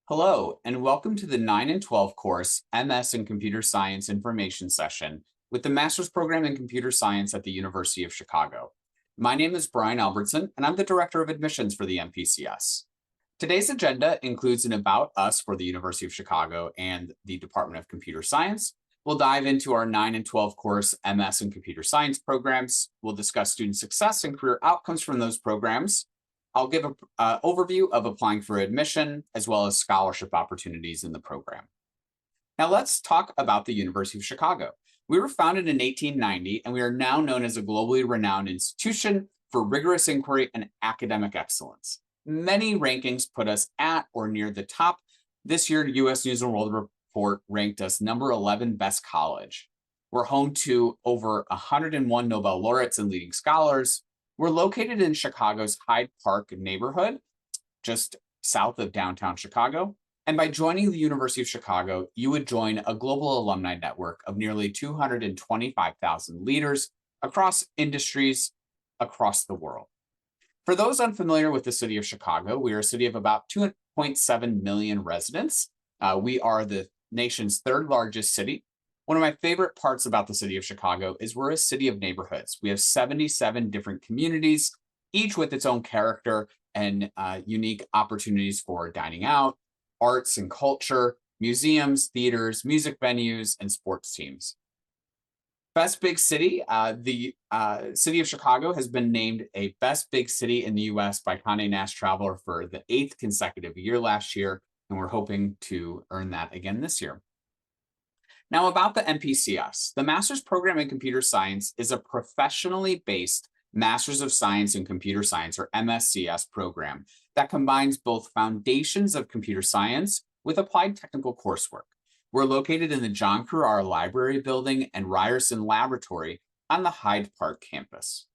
Hello, and welcome to the 9 and 12 course MS in Computer Science Information session with the Master's Program in Computer Science at the University of Chicago. My name is Brian Albertson, and I'm the Director of Admissions for the MPCS. Today's agenda includes an About Us for the University of Chicago and the Department of Computer Science. We'll dive into our 9 and 12 course MS in Computer Science programs. We'll discuss student success and career outcomes from those programs. I'll give an overview of applying for admission, as well as scholarship opportunities in the program. Now let's talk about the University of Chicago. We were founded in 1890, and we are now known as a globally renowned institution for rigorous inquiry and academic excellence. Many rankings put us at or near the top. This year, US News & World Report ranked us number 11 best college. We're home to over 101 Nobel laureates and leading scholars. We're located in Chicago's Hyde Park neighborhood, just south of downtown Chicago. And by joining the University of Chicago, you would join a global alumni network of nearly 225,000 leaders across industries across the world. For those unfamiliar with the city of Chicago, we are a city of about 2.7 million residents. We are the nation's third largest city. One of my favorite parts about the city of Chicago is we're a city of neighborhoods. We have 77 different communities, each with its own character and unique opportunities for dining out, arts and culture, museums, theaters, music venues, and sports teams. Best Big City, the city of Chicago has been named a Best Big City in the US by Condé Nast Traveler for the 8th consecutive year last year, and we're hoping to earn that again this year. Now about the MPCS, the Master's Program in Computer Science is a professionally based Master's of Science in Computer Science, or MSCS program that combines both foundations of computer science with applied technical coursework. We're located in the John Carrara Library Building and Ryerson Laboratory on the Hyde Park campus.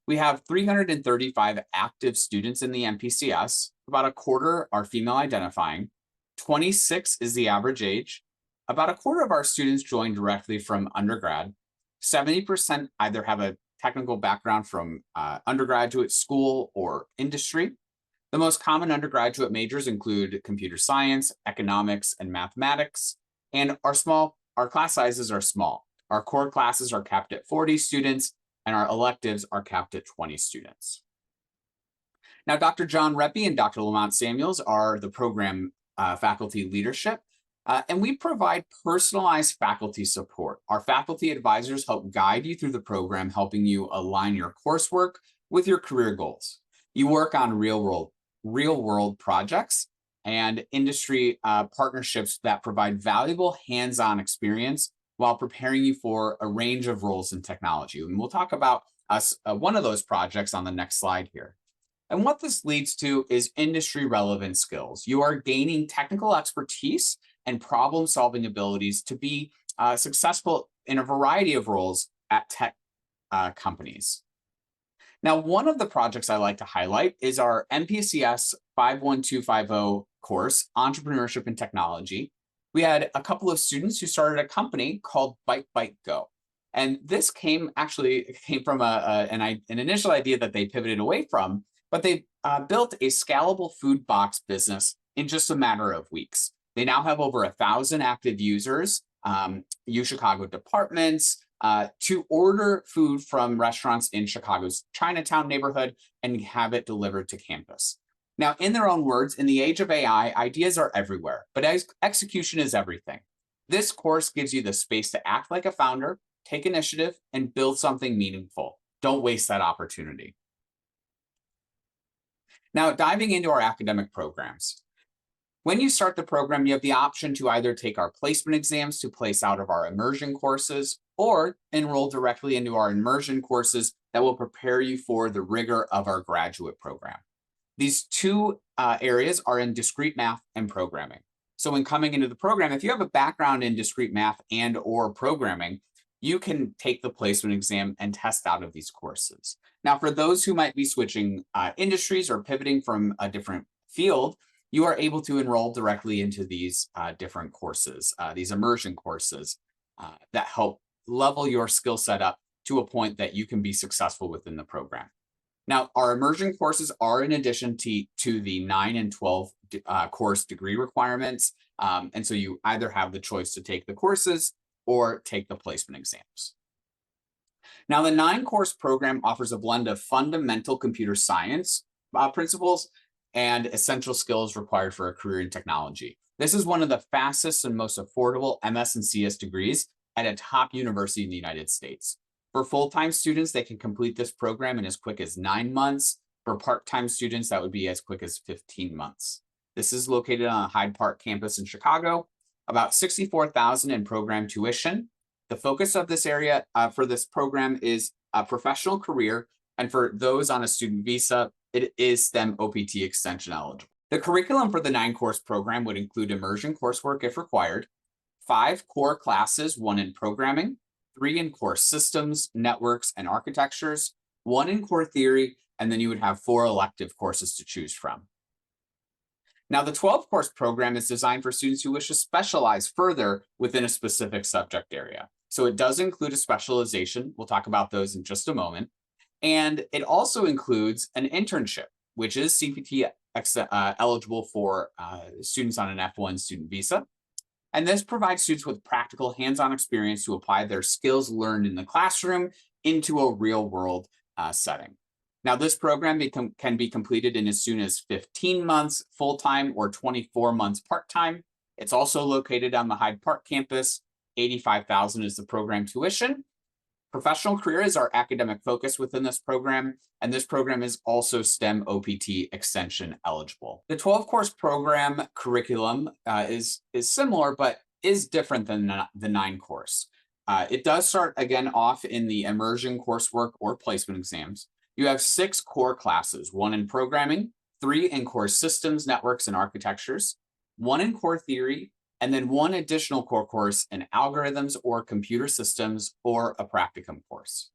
We have 335 active students in the MPCS. About a quarter are female identifying. 26 is the average age. About a quarter of our students join directly from undergrad. 70% either have a technical background from undergraduate school or industry. The most common undergraduate majors include computer science, economics, and mathematics. And our class sizes are small. Our core classes are capped at 40 students, and our electives are capped at 20 students. Now, Dr. John Reppy and Dr. Lamont Samuels are the program faculty leadership. And we provide personalized faculty support. Our faculty advisors help guide you through the program, helping you align your coursework with your career goals. You work on real world projects and industry partnerships that provide valuable hands-on experience while preparing you for a range of roles in technology. And we'll talk about one of those projects on the next slide here. And what this leads to is industry relevant skills. You are gaining technical expertise and problem-solving abilities to be successful in a variety of roles at tech companies. Now, one of the projects I like to highlight is our MPCS 51250 course, Entrepreneurship and Technology. We had a couple of students who started a company called Bite Go. And this came from an initial idea that they pivoted away from, but they built a scalable food box business in just a matter of weeks. They now have over 1,000 active users, UChicago departments, to order food from restaurants in Chicago's Chinatown neighborhood and have it delivered to campus. Now, in their own words, in the age of AI, ideas are everywhere, but execution is everything. This course gives you the space to act like a founder, take initiative, and build something meaningful. Don't waste that opportunity. Now, diving into our academic programs. When you start the program, you have the option to either take our placement exams to place out of our immersion courses or enroll directly into our immersion courses that will prepare you for the rigor of our graduate program. These two areas are in discrete math and programming. So when coming into the program, if you have a background in discrete math and or programming, you can take the placement exam and test out of these courses. Now, for those who might be switching industries or pivoting from a different field, you are able to enroll directly into these different courses, these immersion courses that help level your skill set up to a point that you can be successful within the program. Now, our immersion courses are in addition to the 9 and 12 course degree requirements. And so you either have the choice to take the courses or take the placement exams. Now, the 9-course program offers a blend of fundamental computer science principles and essential skills required for a career in technology. This is one of the fastest and most affordable MS and CS degrees at a top university in the United States. For full-time students, they can complete this program in as quick as 9 months. For part-time students, that would be as quick as 15 months. This is located on the Hyde Park campus in Chicago, about $64,000 in program tuition. The focus of this area for this program is a professional career, and for those on a student visa, it is STEM OPT extension eligible. The curriculum for the 9-course program would include immersion coursework if required, 5 core classes, 1 in programming, 3 in core systems, networks, and architectures, 1 in core theory, and then you would have 4 elective courses to choose from. Now, the 12-course program is designed for students who wish to specialize further within a specific subject area. So it does include a specialization. We'll talk about those in just a moment. And it also includes an internship, which is CPT eligible for students on an F1 student visa. And this provides students with practical hands-on experience to apply their skills learned in the classroom into a real-world setting. Now, this program can be completed in as soon as 15 months full-time or 24 months part-time. It's also located on the Hyde Park campus. $85,000 is the program tuition. Professional career is our academic focus within this program, and this program is also STEM OPT extension eligible. The 12-course program curriculum is similar, but is different than the 9-course. It does start again off in the immersion coursework or placement exams. You have 6 core classes, 1 in programming, 3 in core systems, networks, and architectures, 1 in core theory, and then 1 additional core course in algorithms or computer systems or a practicum course.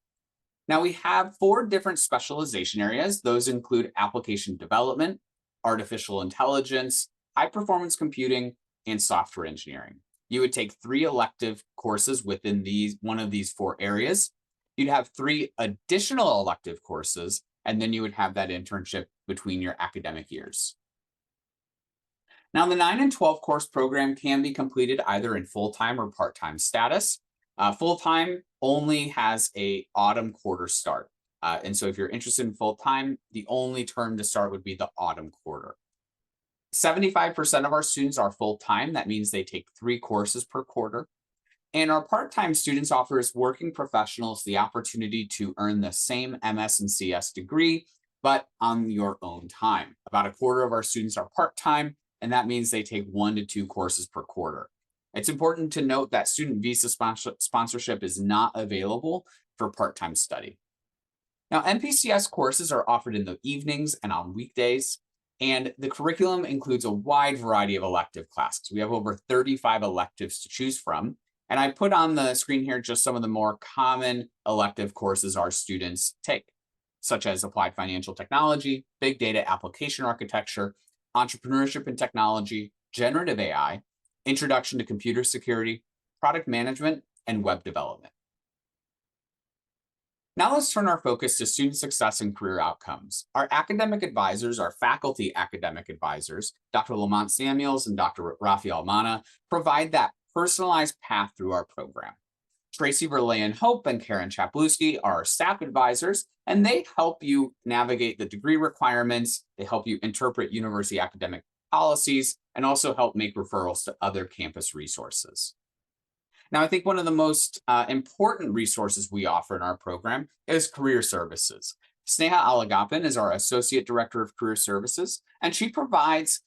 Now, we have 4 different specialization areas. Those include application development, artificial intelligence, high performance computing, and software engineering. You would take 3 elective courses within one of these 4 areas. You'd have 3 additional elective courses, and then you would have that internship between your academic years. Now, the 9 and 12 course program can be completed either in full-time or part-time status. Full-time only has an autumn quarter start. And so if you're interested in full-time, the only term to start would be the autumn quarter. 75% of our students are full-time. That means they take 3 courses per quarter. And our part-time students offers working professionals the opportunity to earn the same MS and CS degree, but on your own time. About a quarter of our students are part-time, and that means they take 1 to 2 courses per quarter. It's important to note that student visa sponsorship is not available for part-time study. Now, MPCS courses are offered in the evenings and on weekdays, and the curriculum includes a wide variety of elective classes. We have over 35 electives to choose from, and I put on the screen here just some of the more common elective courses our students take, such as applied financial technology, big data application architecture, entrepreneurship and technology, generative AI, introduction to computer security, product management, and web development. Now let's turn our focus to student success and career outcomes. Our academic advisors, our faculty academic advisors, Dr. Lamont Samuels and Dr. Rafael Mana, provide that personalized path through our program. Tracy Verlaine Hope and Karen Chaplewski are our staff advisors, and they help you navigate the degree requirements. They help you interpret university academic policies and also help make referrals to other campus resources. Now, I think one of the most important resources we offer in our program is career services. Sneha Alagappan is our Associate Director of Career Services, and she provides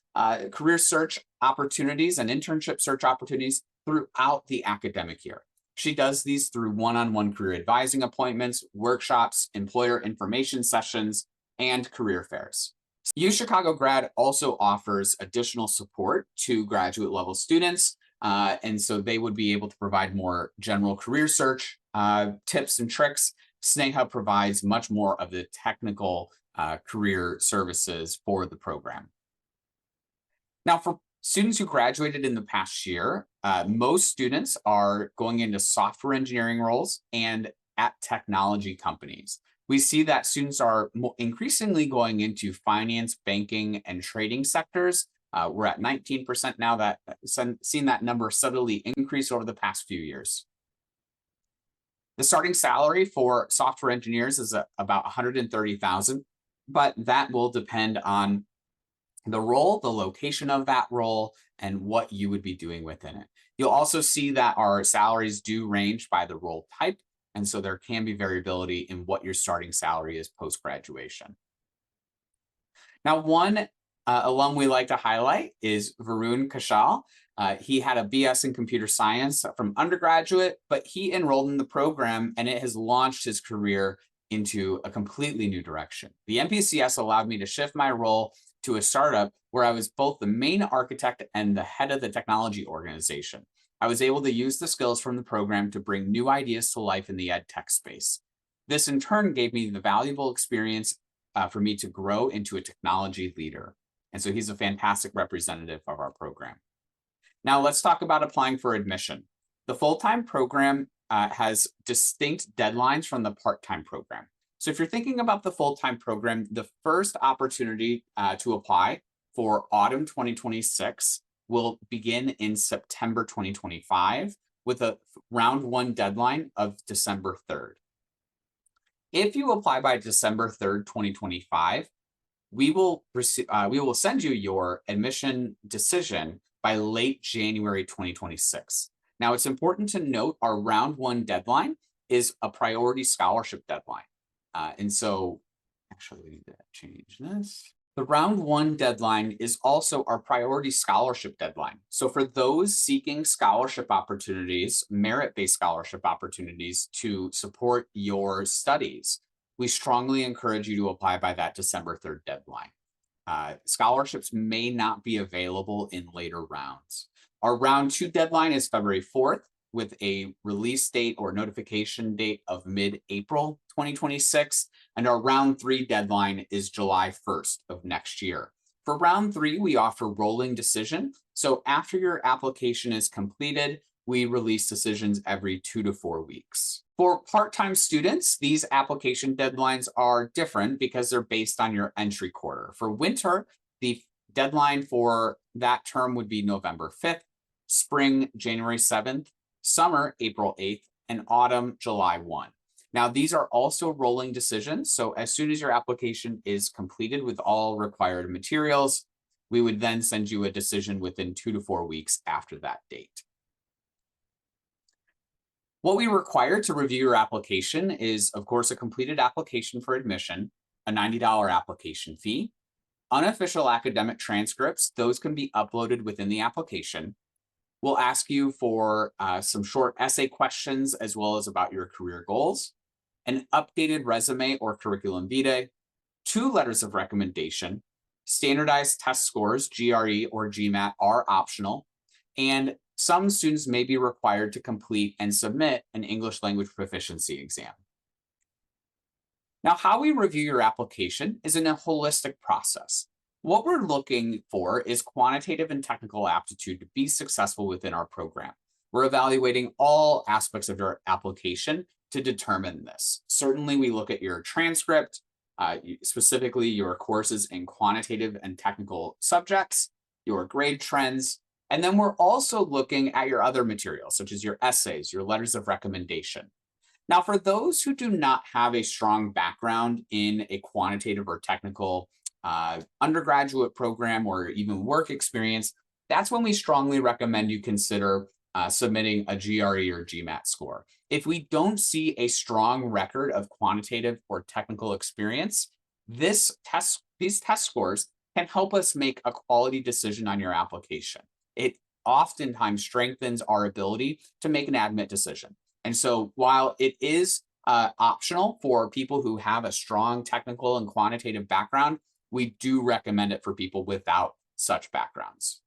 career search opportunities and internship search opportunities throughout the academic year. She does these through one-on-one career advising appointments, workshops, employer information sessions, and career fairs. U Chicago Grad also offers additional support to graduate level students, and so they would be able to provide more general career search tips and tricks. Sneha provides much more of the technical career services for the program. Now, for students who graduated in the past year, most students are going into software engineering roles and at technology companies. We see that students are increasingly going into finance, banking, and trading sectors. We're at 19% now, that seen that number steadily increase over the past few years. The starting salary for software engineers is about $130,000, but that will depend on the role, the location of that role, and what you would be doing within it. You'll also see that our salaries do range by the role type, and so there can be variability in what your starting salary is post-graduation. Now, one alum we like to highlight is Varun Kashal. He had a BS in computer science from undergraduate, but he enrolled in the program and it has launched his career into a completely new direction. The MPCS allowed me to shift my role to a startup where I was both the main architect and the head of the technology organization. I was able to use the skills from the program to bring new ideas to life in the ed tech space. This in turn gave me the valuable experience for me to grow into a technology leader. And so he's a fantastic representative of our program. Now let's talk about applying for admission. The full-time program has distinct deadlines from the part-time program. So if you're thinking about the full-time program, the first opportunity to apply for autumn 2026 will begin in September 2025 with a round 1 deadline of December 3rd. If you apply by December 3rd, 2025, we will send you your admission decision by late January 2026. Now, it's important to note our round 1 deadline is a priority scholarship deadline. And so actually we need to change this. The round 1 deadline is also our priority scholarship deadline. So for those seeking scholarship opportunities, merit-based scholarship opportunities to support your studies, we strongly encourage you to apply by that December 3rd deadline. Scholarships may not be available in later rounds. Our round 2 deadline is February 4th with a release date or notification date of mid-April 2026. And our round 3 deadline is July 1st of next year. For round 3, we offer rolling decision. So after your application is completed, we release decisions every 2 to 4 weeks. For part-time students, these application deadlines are different because they're based on your entry quarter. For winter, the deadline for that term would be November 5th, spring, January 7th, summer, April 8th, and autumn, July 1. Now, these are also rolling decisions. So as soon as your application is completed with all required materials, we would then send you a decision within 2 to 4 weeks after that date. What we require to review your application is, of course, a completed application for admission, a $90 application fee, unofficial academic transcripts. Those can be uploaded within the application. We'll ask you for some short essay questions as well as about your career goals, an updated resume or curriculum vitae, 2 letters of recommendation, standardized test scores, GRE or GMAT, are optional, and some students may be required to complete and submit an English language proficiency exam. Now, how we review your application is in a holistic process. What we're looking for is quantitative and technical aptitude to be successful within our program. We're evaluating all aspects of your application to determine this. Certainly, we look at your transcript, specifically your courses in quantitative and technical subjects, your grade trends, and then we're also looking at your other materials, such as your essays, your letters of recommendation. Now, for those who do not have a strong background in a quantitative or technical undergraduate program or even work experience, that's when we strongly recommend you consider submitting a GRE or GMAT score. If we don't see a strong record of quantitative or technical experience, these test scores can help us make a quality decision on your application. It oftentimes strengthens our ability to make an admit decision. And so while it is optional for people who have a strong technical and quantitative background, we do recommend it for people without such backgrounds.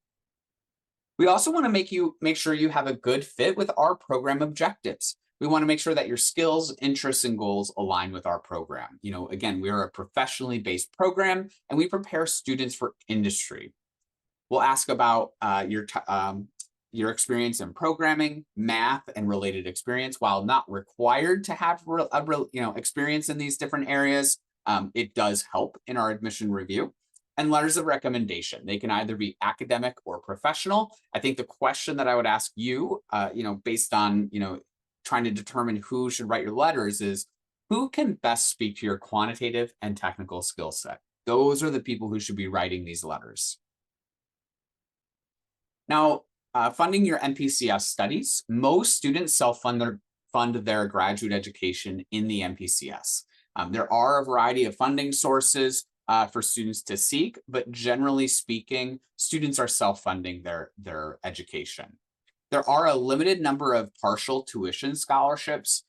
We also want to make sure you have a good fit with our program objectives. We want to make sure that your skills, interests, and goals align with our program. Again, we are a professionally based program and we prepare students for industry. We'll ask about your experience in programming, math, and related experience. While not required to have experience in these different areas, it does help in our admission review. And letters of recommendation. They can either be academic or professional. I think the question that I would ask you, based on, trying to determine who should write your letters is, who can best speak to your quantitative and technical skill set? Those are the people who should be writing these letters. Now, funding your MPCS studies, most students self-fund their graduate education in the MPCS. There are a variety of funding sources for students to seek, but generally speaking, students are self-funding their education. There are a limited number of partial tuition scholarships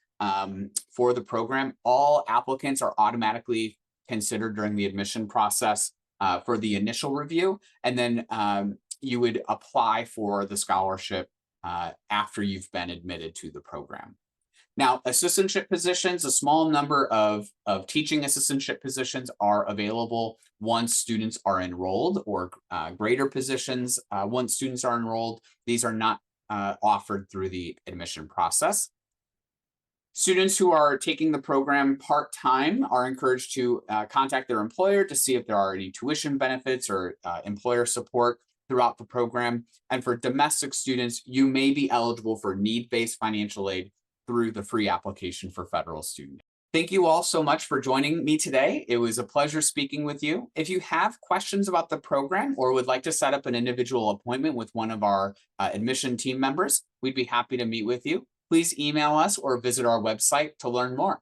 for the program. All applicants are automatically considered during the admission process for the initial review, and then you would apply for the scholarship after you've been admitted to the program. Now, assistantship positions, a small number of teaching assistantship positions are available once students are enrolled, or greater positions once students are enrolled. These are not offered through the admission process. Students who are taking the program part-time are encouraged to contact their employer to see if there are any tuition benefits or employer support throughout the program. And for domestic students, you may be eligible for need-based financial aid through the free application for federal student. Thank you all so much for joining me today. It was a pleasure speaking with you. If you have questions about the program or would like to set up an individual appointment with one of our admission team members, we'd be happy to meet with you. Please email us or visit our website to learn more.